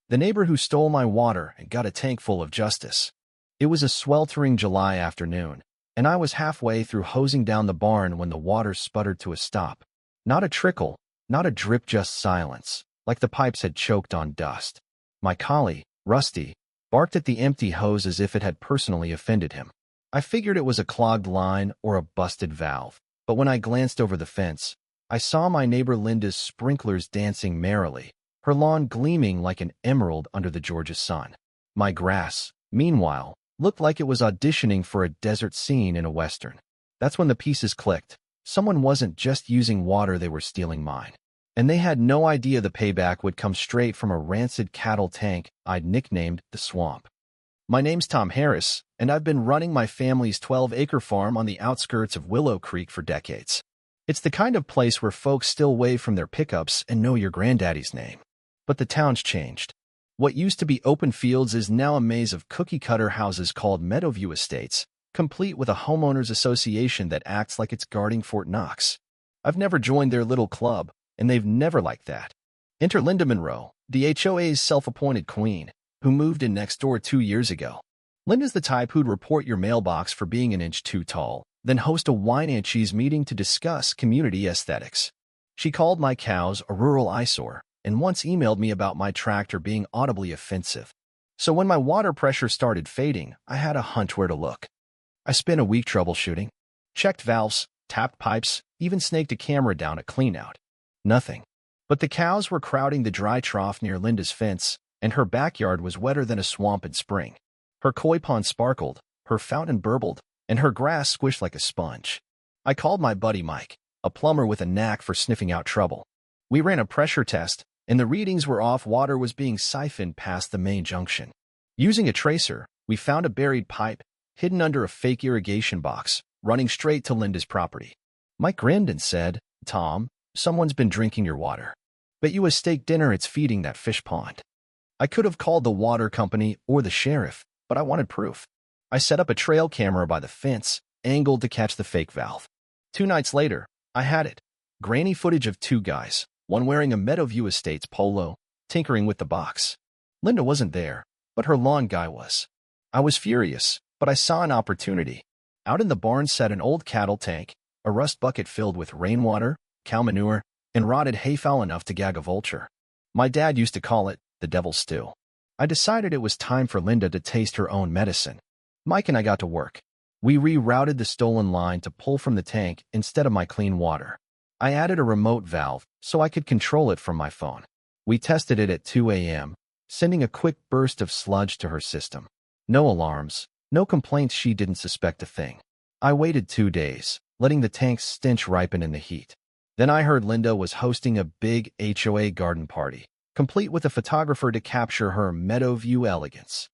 The neighbor who stole my water and got a tank full of justice. It was a sweltering July afternoon, and I was halfway through hosing down the barn when the water sputtered to a stop. Not a trickle, not a drip, just silence, like the pipes had choked on dust. My collie, Rusty, barked at the empty hose as if it had personally offended him. I figured it was a clogged line or a busted valve, but when I glanced over the fence, I saw my neighbor Linda's sprinklers dancing merrily, her lawn gleaming like an emerald under the Georgia sun. My grass, meanwhile, looked like it was auditioning for a desert scene in a Western. That's when the pieces clicked. Someone wasn't just using water, they were stealing mine. And they had no idea the payback would come straight from a rancid cattle tank I'd nicknamed the Swamp. My name's Tom Harris, and I've been running my family's 12-acre farm on the outskirts of Willow Creek for decades. It's the kind of place where folks still wave from their pickups and know your granddaddy's name. But the town's changed. What used to be open fields is now a maze of cookie-cutter houses called Meadowview Estates, complete with a homeowners association that acts like it's guarding Fort Knox. I've never joined their little club, and they've never liked that. Enter Linda Monroe, the HOA's self-appointed queen, who moved in next door 2 years ago. Linda's the type who'd report your mailbox for being an inch too tall, then host a wine and cheese meeting to discuss community aesthetics. She called my cows a rural eyesore, and once emailed me about my tractor being audibly offensive. So when my water pressure started fading, I had a hunch where to look. I spent a week troubleshooting, checked valves, tapped pipes, even snaked a camera down at cleanout. Nothing. But the cows were crowding the dry trough near Linda's fence, and her backyard was wetter than a swamp in spring. Her koi pond sparkled, her fountain burbled, and her grass squished like a sponge. I called my buddy Mike, a plumber with a knack for sniffing out trouble. We ran a pressure test, and the readings were off. Water was being siphoned past the main junction. Using a tracer, we found a buried pipe, hidden under a fake irrigation box, running straight to Linda's property. Mike grinned and said, "Tom, someone's been drinking your water. Bet you a steak dinner it's feeding that fish pond." I could have called the water company or the sheriff, but I wanted proof. I set up a trail camera by the fence, angled to catch the fake valve. 2 nights later, I had it. Grainy footage of 2 guys, one wearing a Meadowview Estates polo, tinkering with the box. Linda wasn't there, but her lawn guy was. I was furious, but I saw an opportunity. Out in the barn sat an old cattle tank, a rust bucket filled with rainwater, cow manure, and rotted hay foul enough to gag a vulture. My dad used to call it the devil's stew. I decided it was time for Linda to taste her own medicine. Mike and I got to work. We rerouted the stolen line to pull from the tank instead of my clean water. I added a remote valve so I could control it from my phone. We tested it at 2 a.m., sending a quick burst of sludge to her system. No alarms, no complaints. She didn't suspect a thing. I waited 2 days, letting the tank's stench ripen in the heat. Then I heard Linda was hosting a big HOA garden party, complete with a photographer to capture her Meadowview elegance.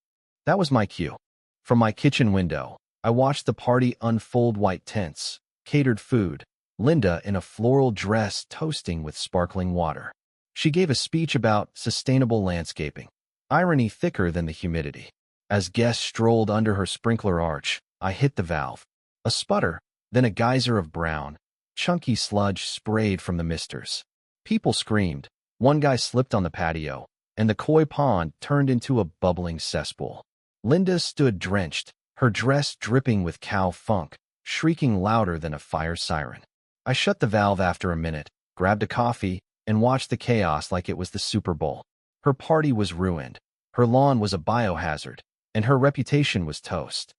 That was my cue. From my kitchen window, I watched the party unfold: white tents, catered food, Linda in a floral dress toasting with sparkling water. She gave a speech about sustainable landscaping, irony thicker than the humidity. As guests strolled under her sprinkler arch, I hit the valve. A sputter, then a geyser of brown, chunky sludge sprayed from the misters. People screamed. One guy slipped on the patio, and the koi pond turned into a bubbling cesspool. Linda stood drenched, her dress dripping with cow funk, shrieking louder than a fire siren. I shut the valve after a minute, grabbed a coffee, and watched the chaos like it was the Super Bowl. Her party was ruined, her lawn was a biohazard, and her reputation was toast.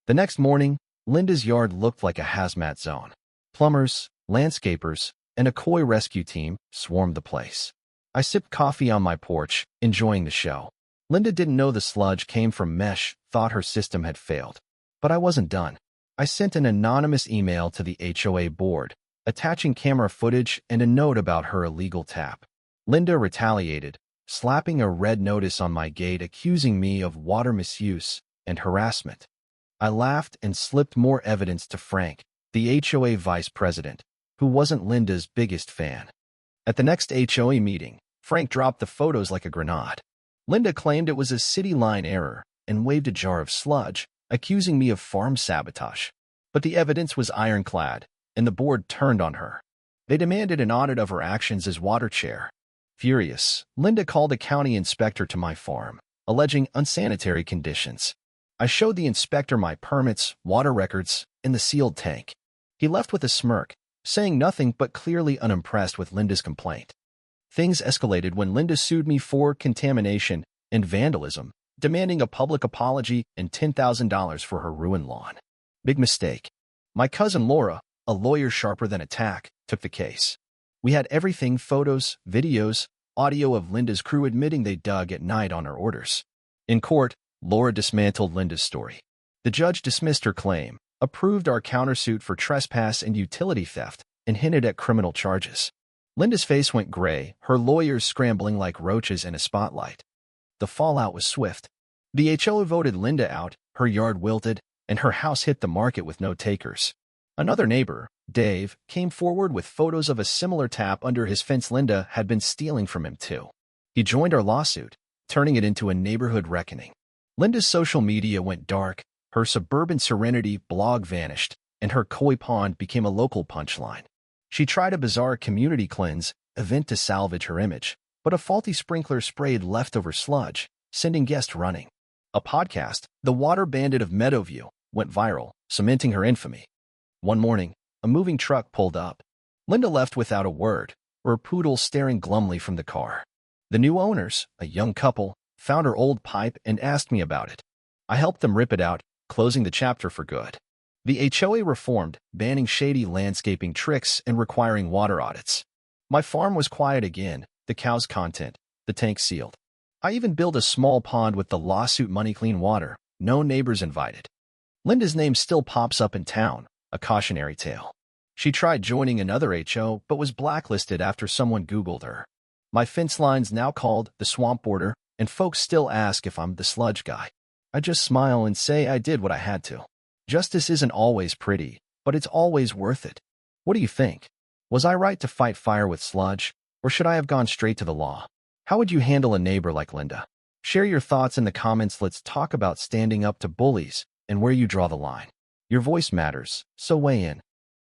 The next morning, Linda's yard looked like a hazmat zone. Plumbers, landscapers, and a koi rescue team swarmed the place. I sipped coffee on my porch, enjoying the show. Linda didn't know the sludge came from mesh, thought her system had failed. But I wasn't done. I sent an anonymous email to the HOA board, attaching camera footage and a note about her illegal tap. Linda retaliated, slapping a red notice on my gate accusing me of water misuse and harassment. I laughed and slipped more evidence to Frank, the HOA vice president, who wasn't Linda's biggest fan. At the next HOA meeting, Frank dropped the photos like a grenade. Linda claimed it was a city line error and waved a jar of sludge, accusing me of farm sabotage. But the evidence was ironclad, and the board turned on her. They demanded an audit of her actions as water chair. Furious, Linda called a county inspector to my farm, alleging unsanitary conditions. I showed the inspector my permits, water records, and the sealed tank. He left with a smirk, saying nothing but clearly unimpressed with Linda's complaint. Things escalated when Linda sued me for contamination and vandalism, demanding a public apology and $10,000 for her ruined lawn. Big mistake. My cousin Laura, a lawyer sharper than a tack, took the case. We had everything: photos, videos, audio of Linda's crew admitting they dug at night on her orders. In court, Laura dismantled Linda's story. The judge dismissed her claim, approved our countersuit for trespass and utility theft, and hinted at criminal charges. Linda's face went gray, her lawyers scrambling like roaches in a spotlight. The fallout was swift. The HOA voted Linda out, her yard wilted, and her house hit the market with no takers. Another neighbor, Dave, came forward with photos of a similar tap under his fence Linda had been stealing from him too. He joined our lawsuit, turning it into a neighborhood reckoning. Linda's social media went dark, her suburban serenity blog vanished, and her koi pond became a local punchline. She tried a bizarre community cleanse event to salvage her image, but a faulty sprinkler sprayed leftover sludge, sending guests running. A podcast, The Water Bandit of Meadowview, went viral, cementing her infamy. One morning, a moving truck pulled up. Linda left without a word, her poodle staring glumly from the car. The new owners, a young couple, found her old pipe and asked me about it. I helped them rip it out, closing the chapter for good. The HOA reformed, banning shady landscaping tricks and requiring water audits. My farm was quiet again, the cows content, the tank sealed. I even built a small pond with the lawsuit money: clean water, no neighbors invited. Linda's name still pops up in town, a cautionary tale. She tried joining another HO but was blacklisted after someone Googled her. My fence line's now called the swamp border, and folks still ask if I'm the sludge guy. I just smile and say I did what I had to. Justice isn't always pretty, but it's always worth it. What do you think? Was I right to fight fire with sludge, or should I have gone straight to the law? How would you handle a neighbor like Linda? Share your thoughts in the comments. Let's talk about standing up to bullies and where you draw the line. Your voice matters, so weigh in.